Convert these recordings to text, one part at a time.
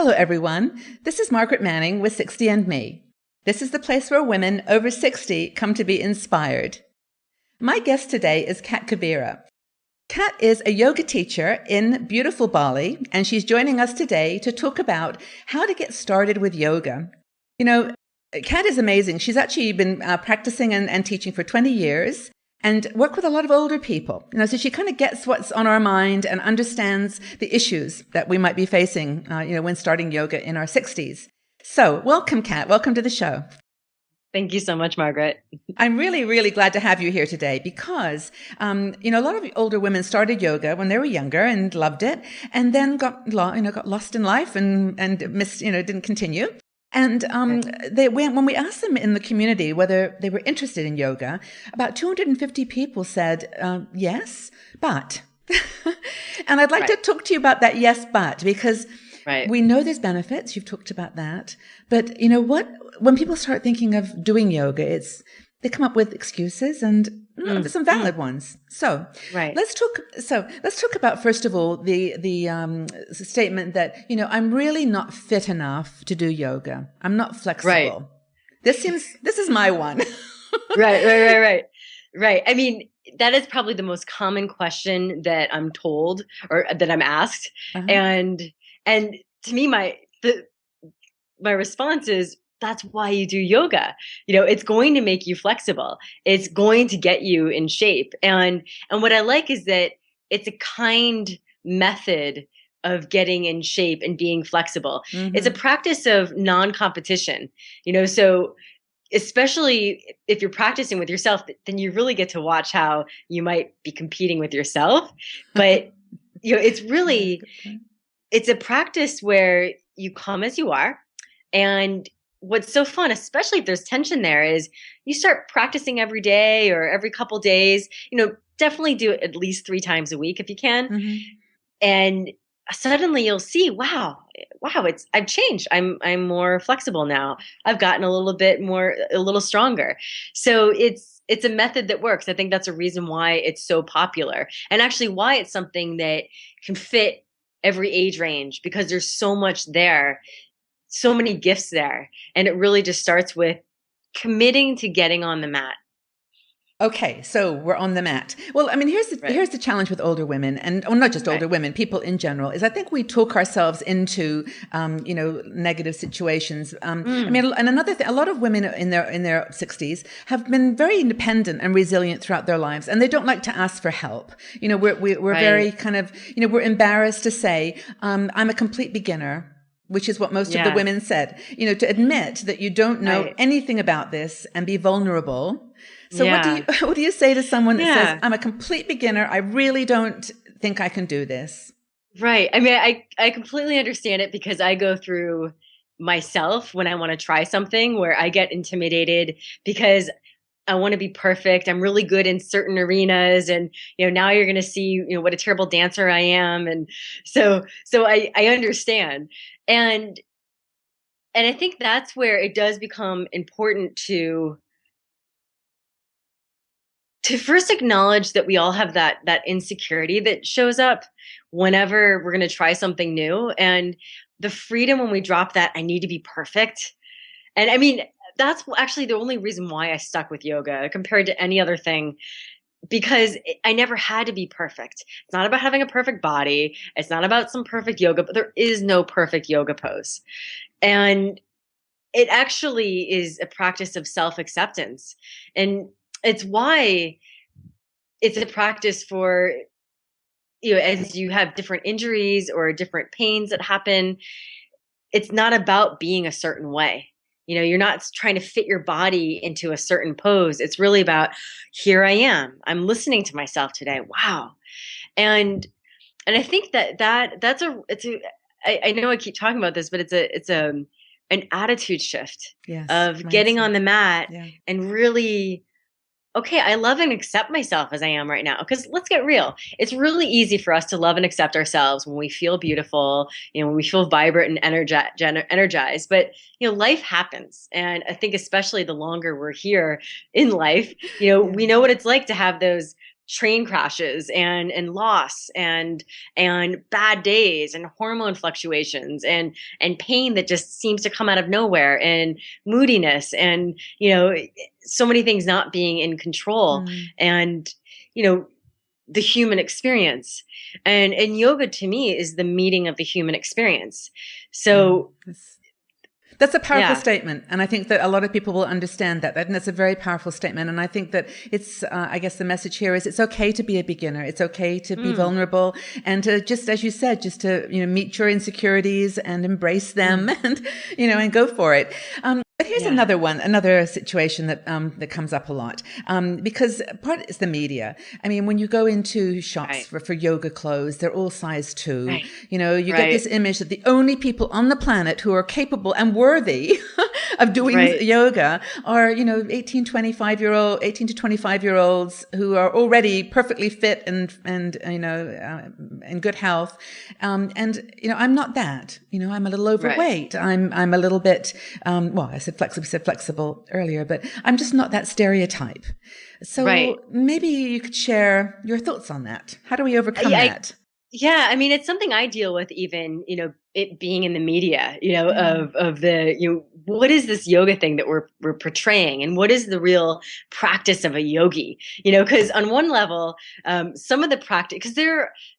Hello, everyone. This is Margaret Manning with 60 and Me. This is the place where women over 60 come to be inspired. My guest today is Cat Kabira. Cat is a yoga teacher in beautiful Bali, and she's joining us today to talk about how to get started with yoga. You know, Cat is amazing. She's actually been practicing and teaching for 20 years. And work with a lot of older people, so she kind of gets what's on our mind and understands the issues that we might be facing, when starting yoga in our 60s. So welcome, Kat. Welcome to the show. Thank you so much, Margaret. I'm really, really glad to have you here today because, a lot of older women started yoga when they were younger and loved it, and then got lost in life and missed, didn't continue. And when we asked them in the community whether they were interested in yoga, about 250 people said yes, but. And I'd like to talk to you about that yes, but, because we know there's benefits. You've talked about that. But you know what? When people start thinking of doing yoga, they come up with excuses and some valid ones. So let's talk about, first of all, the statement that, I'm really not fit enough to do yoga. I'm not flexible. This is my one. Right. I mean, that is probably the most common question that I'm told or that I'm asked. Uh-huh. And to me, my response is, that's why you do yoga. It's going to make you flexible. It's going to get you in shape. And what I like is that it's a kind method of getting in shape and being flexible. Mm-hmm. It's a practice of non-competition, so especially if you're practicing with yourself, then you really get to watch how you might be competing with yourself. But, it's a practice where you come as you are. And what's so fun, especially if there's tension there, is you start practicing every day or every couple days, definitely do it at least 3 times a week if you can. Mm-hmm. And suddenly you'll see, wow, I've changed. I'm more flexible now. I've gotten a little stronger. So it's a method that works. I think that's a reason why it's so popular, and actually why it's something that can fit every age range, because there's so much there. So many gifts there. And it really just starts with committing to getting on the mat. Okay, so we're on the mat. Well, I mean, here's the challenge with older women, and not just older women, people in general, is I think we talk ourselves into, negative situations. I mean, and another thing, a lot of women in their 60s have been very independent and resilient throughout their lives, and they don't like to ask for help. We're very kind of, we're embarrassed to say, I'm a complete beginner, which is what most of the women said, to admit that you don't know anything about this and be vulnerable. So what do you say to someone that says, I'm a complete beginner, I really don't think I can do this? Right. I mean, I completely understand it, because I go through myself when I want to try something where I get intimidated because I want to be perfect. I'm really good in certain arenas, and now you're going to see what a terrible dancer I am, and so I understand, and I think that's where it does become important to first acknowledge that we all have that insecurity that shows up whenever we're going to try something new, and the freedom when we drop that I need to be perfect. And I mean, that's actually the only reason why I stuck with yoga compared to any other thing, because I never had to be perfect. It's not about having a perfect body. It's not about some perfect yoga, but there is no perfect yoga pose. And it actually is a practice of self-acceptance. And it's why it's a practice for, as you have different injuries or different pains that happen, it's not about being a certain way. You're not trying to fit your body into a certain pose. It's really about, here I am. I'm listening to myself today. Wow. And I think that's I know I keep talking about this, but it's an attitude shift of getting on the mat and really, okay, I love and accept myself as I am right now. Because let's get real. It's really easy for us to love and accept ourselves when we feel beautiful, when we feel vibrant and energized. But, life happens. And I think especially the longer we're here in life, we know what it's like to have those train crashes and loss and bad days and hormone fluctuations and pain that just seems to come out of nowhere and moodiness and so many things not being in control Mm. and you know the human experience. And yoga to me is the meeting of the human experience. Yeah. So That's a powerful yeah. statement. And I think that a lot of people will understand that. And that's a very powerful statement. And I think that it's, I guess the message here is it's okay to be a beginner. It's okay to be vulnerable and to just, as you said, just to, meet your insecurities and embrace them and, and go for it. But here's another situation that that comes up a lot, because part is the media. I mean, when you go into shops for yoga clothes, they're all size 2. Right. You get this image that the only people on the planet who are capable and worthy of doing yoga are 18 to 25 year olds who are already perfectly fit and in good health. I'm not that. I'm a little overweight. I'm a little bit I said flexible earlier, but I'm just not that stereotype. So maybe you could share your thoughts on that. How do we overcome that? Yeah, I mean, it's something I deal with even, it being in the media, of the, what is this yoga thing that we're portraying and what is the real practice of a yogi? Because on one level, some of the practice, because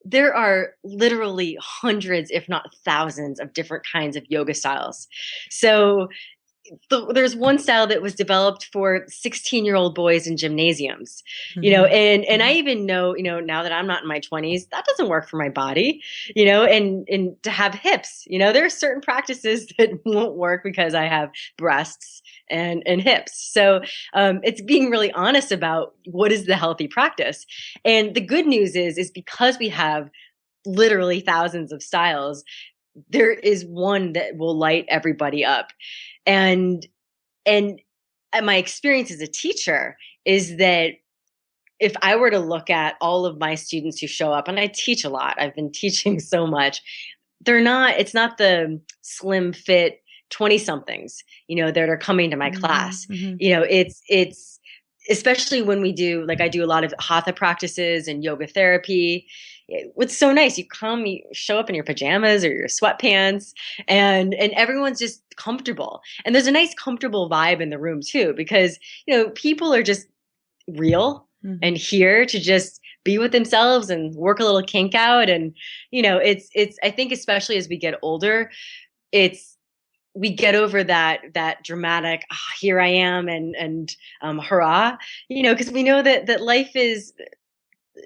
there are literally hundreds, if not thousands of different kinds of yoga styles. So there's one style that was developed for 16-year-old boys in gymnasiums, and I even know, now that I'm not in my 20s, that doesn't work for my body, and to have hips, there are certain practices that won't work because I have breasts and hips. So it's being really honest about what is the healthy practice. And the good news is because we have literally thousands of styles, there is one that will light everybody up. And my experience as a teacher is that if I were to look at all of my students who show up, and I teach a lot, I've been teaching so much, it's not the slim fit 20 somethings, that are coming to my class. It's especially when we do, like I do a lot of hatha practices and yoga therapy. What's so nice, you show up in your pajamas or your sweatpants and everyone's just comfortable. And there's a nice comfortable vibe in the room too, because, people are just real and here to just be with themselves and work a little kink out. And, it's, I think especially as we get older, we get over that dramatic, here I am and hurrah, because we know that life is,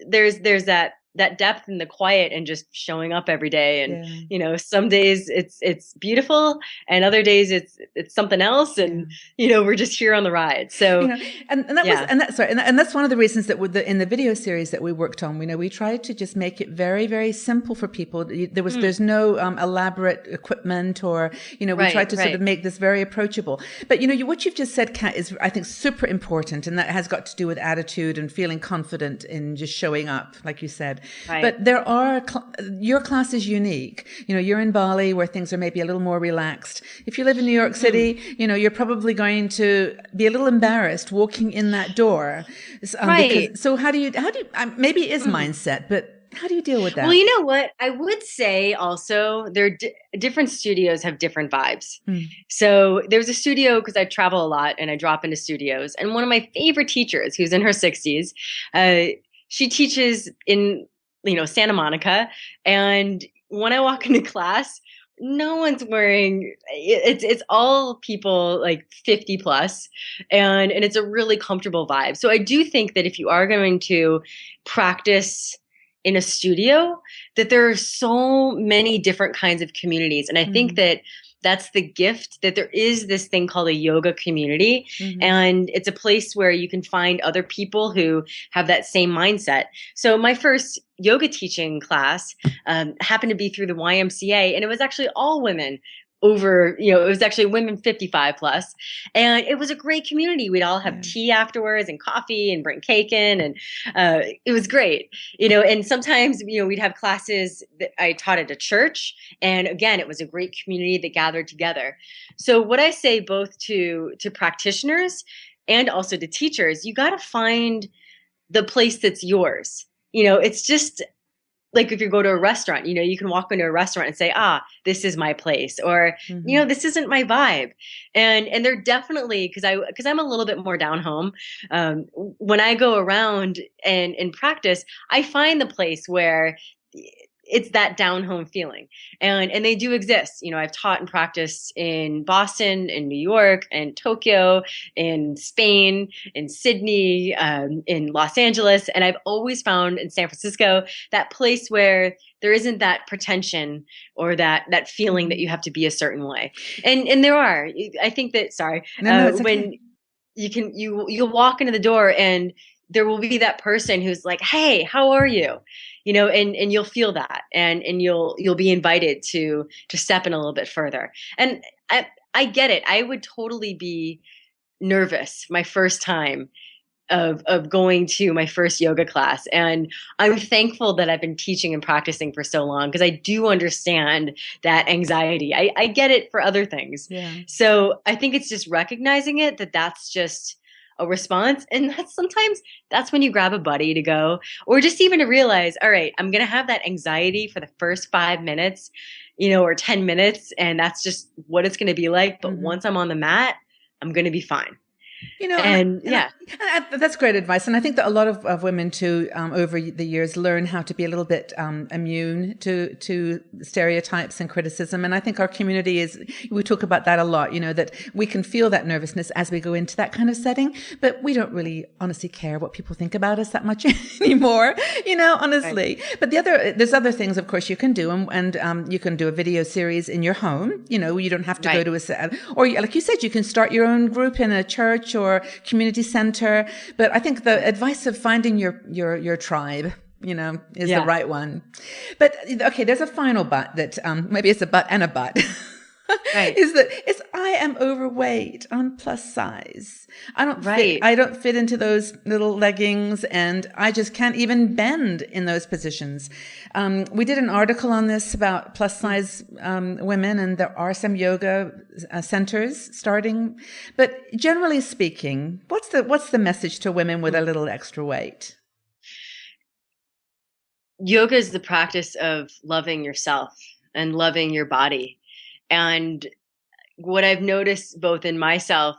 there's that depth in the quiet and just showing up every day. And, some days it's beautiful and other days it's something else. And, we're just here on the ride. So, that's one of the reasons that in the video series that we worked on, we tried to just make it very, very simple for people. There's no elaborate equipment or, we tried to sort of make this very approachable. But, what you've just said, Kat, is I think super important. And that has got to do with attitude and feeling confident in just showing up, like you said. Right. But there are, your class is unique. You're in Bali where things are maybe a little more relaxed. If you live in New York City, you're probably going to be a little embarrassed walking in that door. So how do you, maybe it is mindset, but how do you deal with that? Well, you know what? I would say also different studios have different vibes. So there's a studio, because I travel a lot and I drop into studios. And one of my favorite teachers, who's in her 60s, she teaches in, Santa Monica. And when I walk into class, no one's wearing, it's all people like 50 plus, and it's a really comfortable vibe. So I do think that if you are going to practice in a studio, that there are so many different kinds of communities. And I think that that's the gift, that there is this thing called a yoga community. And it's a place where you can find other people who have that same mindset. So my first yoga teaching class happened to be through the YMCA, and it was actually all women over, it was actually women 55 plus. And it was a great community. We'd all have tea afterwards and coffee and bring cake in. And it was great, and sometimes, we'd have classes that I taught at a church. And again, it was a great community that gathered together. So what I say both to practitioners and also to teachers, you got to find the place that's yours. You know, it's just like if you go to a restaurant, you know, you can walk into a restaurant and say, ah, this is my place, or, you know, this isn't my vibe. And they're definitely, because I'm a little bit more down home. When I go around and practice, I find the place where it's that down home feeling, and they do exist. You know, I've taught and practiced in Boston, in New York, and Tokyo, in Spain, in Sydney, in Los Angeles, and I've always found in San Francisco that place where there isn't that pretension or that feeling that you have to be a certain way. And there are. I think that, sorry, No, it's when okay. you'll walk into the door and there will be that person who's like, hey, how are you? You know, and you'll feel that, and you'll be invited to step in a little bit further. And I get it. I would totally be nervous my first time of going to my first yoga class. And I'm thankful that I've been teaching and practicing for so long, because I do understand that anxiety. I get it for other things. Yeah. So I think it's just recognizing it, that's just a response. And that's when you grab a buddy to go, or just even to realize, all right, I'm going to have that anxiety for the first 5 minutes, you know, or 10 minutes. And that's just what it's going to be like. But once I'm on the mat, I'm going to be fine. You know, And that's great advice. And I think that a lot of women too, over the years, learn how to be a little bit immune to stereotypes and criticism. And I think our community we talk about that a lot, you know, that we can feel that nervousness as we go into that kind of setting, but we don't really honestly care what people think about us that much anymore, you know, honestly. Right. But there's other things, of course, you can do. And you can do a video series in your home. You know, you don't have to go to or like you said, you can start your own group in a church or community center. But I think the advice of finding your tribe, you know, is the right one. But okay, there's a final but that maybe it's a but and a but. Right. is I am overweight, I'm plus size. I don't fit into those little leggings, and I just can't even bend in those positions. We did an article on this about plus size women, and there are some yoga centers starting. But generally speaking, what's the message to women with a little extra weight? Yoga is the practice of loving yourself and loving your body. And what I've noticed both in myself,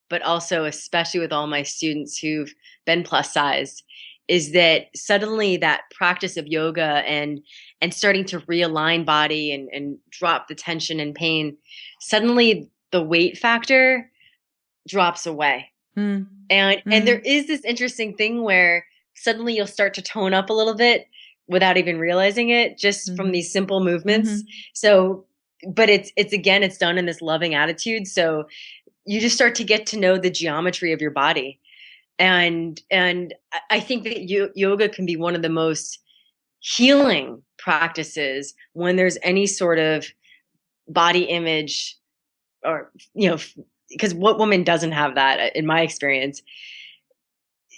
but also especially with all my students who've been plus size, is that suddenly that practice of yoga and starting to realign body and drop the tension and pain, suddenly the weight factor drops away. And there is this interesting thing where suddenly you'll start to tone up a little bit without even realizing it, just from these simple movements. So, but it's done in this loving attitude. So you just start to get to know the geometry of your body. And I think that yoga can be one of the most healing practices when there's any sort of body image, or, you know, because what woman doesn't have that, in my experience?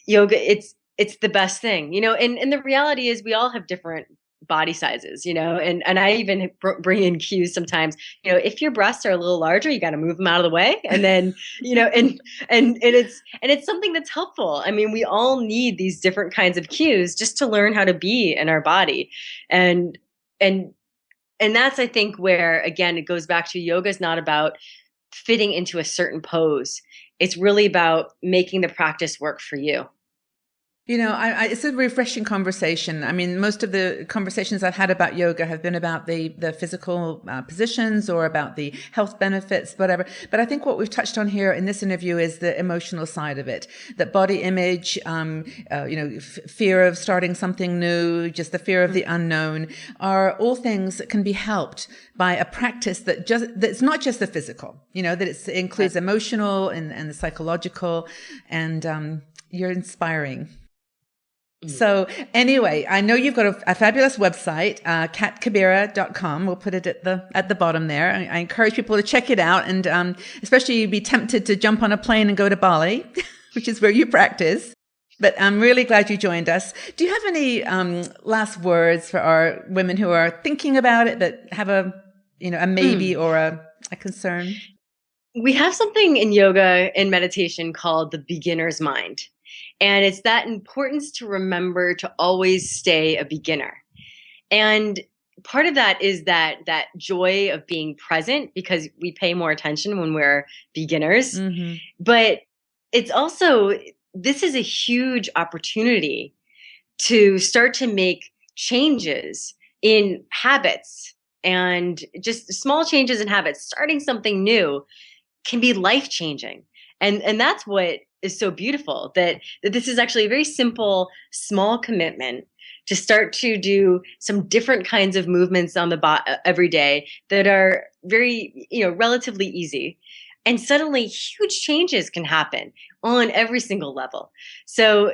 Yoga, it's the best thing, you know, and the reality is we all have different body sizes, you know, and I even bring in cues sometimes, you know, if your breasts are a little larger, you got to move them out of the way. And then, you know, and it's something that's helpful. I mean, we all need these different kinds of cues just to learn how to be in our body. And that's, I think, where, again, it goes back to yoga is not about fitting into a certain pose. It's really about making the practice work for you. You know, it's a refreshing conversation. I mean, most of the conversations I've had about yoga have been about the physical positions or about the health benefits, whatever. But I think what we've touched on here in this interview is the emotional side of it. That body image, you know, fear of starting something new, just the fear of the unknown, are all things that can be helped by a practice that's not just the physical. You know, that it includes emotional and the psychological, and you're inspiring. So anyway, I know you've got a fabulous website, catkabira.com. We'll put it at the bottom there. I encourage people to check it out, and especially you'd be tempted to jump on a plane and go to Bali, which is where you practice. But I'm really glad you joined us. Do you have any last words for our women who are thinking about it but have a maybe or a concern? We have something in yoga and meditation called the beginner's mind. And it's that importance to remember to always stay a beginner. And part of that is that joy of being present, because we pay more attention when we're beginners. Mm-hmm. But it's also, this is a huge opportunity to start to make changes in habits, and just small changes in habits. Starting something new can be life changing. And that's what is so beautiful, that this is actually a very simple, small commitment to start to do some different kinds of movements on the every day that are very, relatively easy. And suddenly huge changes can happen on every single level. So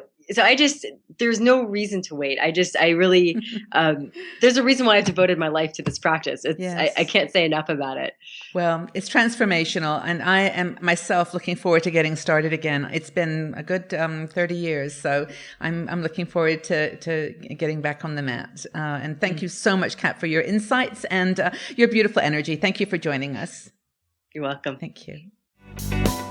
there's no reason to wait. I really, there's a reason why I've devoted my life to this practice. Yes. I can't say enough about it. Well, it's transformational, and I am myself looking forward to getting started again. It's been a good 30 years, so I'm looking forward to getting back on the mat. And thank you so much, Cat, for your insights and your beautiful energy. Thank you for joining us. You're welcome. Thank you.